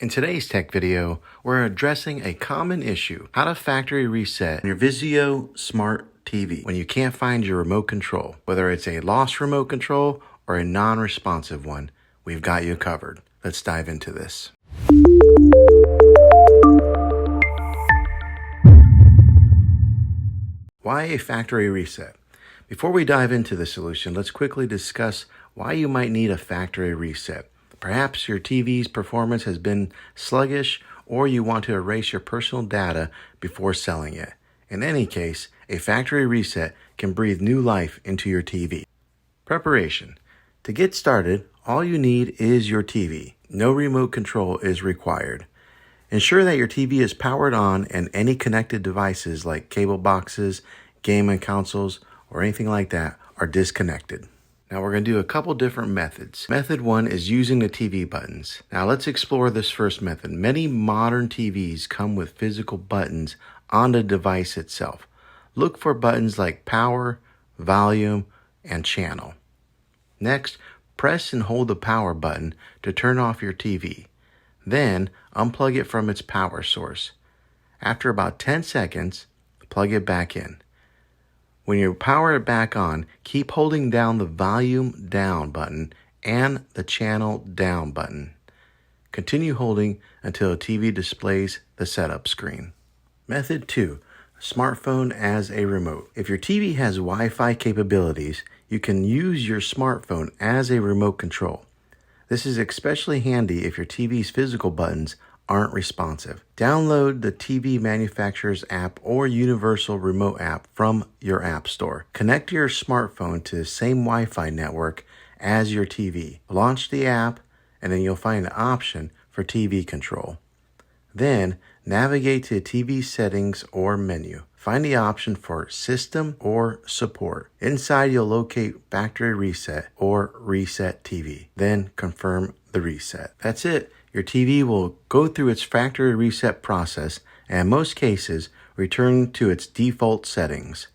In today's tech video, we're addressing a common issue: how to factory reset your Vizio Smart TV when you can't find your remote control. Whether it's a lost remote control or a non-responsive one, we've got you covered. Let's dive into this. Why a factory reset? Before we dive into the solution, let's quickly discuss why you might need a factory reset. Perhaps your TV's performance has been sluggish, or you want to erase your personal data before selling it. In any case, a factory reset can breathe new life into your TV. Preparation. To get started, all you need is your TV. No remote control is required. Ensure that your TV is powered on and any connected devices like cable boxes, gaming consoles, or anything like that are disconnected. Now we're going to do a couple different methods. Method 1 is using the TV buttons. Now let's explore this first method. Many modern TVs come with physical buttons on the device itself. Look for buttons like power, volume, and channel. Next, press and hold the power button to turn off your TV. Then unplug it from its power source. After about 10 seconds, plug it back in. When you power it back on, keep holding down the volume down button and the channel down button. Continue holding until the TV displays the setup screen. Method 2, smartphone as a remote. If your TV has Wi-Fi capabilities, you can use your smartphone as a remote control. This is especially handy if your TV's physical buttons aren't responsive. Download the TV manufacturer's app or universal remote app from your app store. Connect your smartphone to the same Wi-Fi network as your TV. Launch the app, and then you'll find an option for TV control. Then navigate to TV settings or menu. Find the option for System or Support. Inside, you'll locate Factory Reset or Reset TV. Then confirm the reset. That's it. Your TV will go through its factory reset process and in most cases return to its default settings.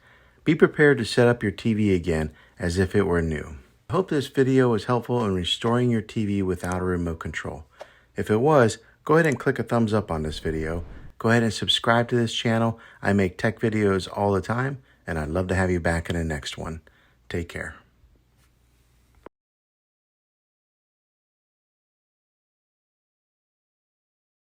Be prepared to set up your TV again as if it were new. I hope this video was helpful in restoring your TV without a remote control. If it was, go ahead and click a thumbs up on this video. Go ahead and subscribe to this channel. I make tech videos all the time, and I'd love to have you back in the next one. Take care.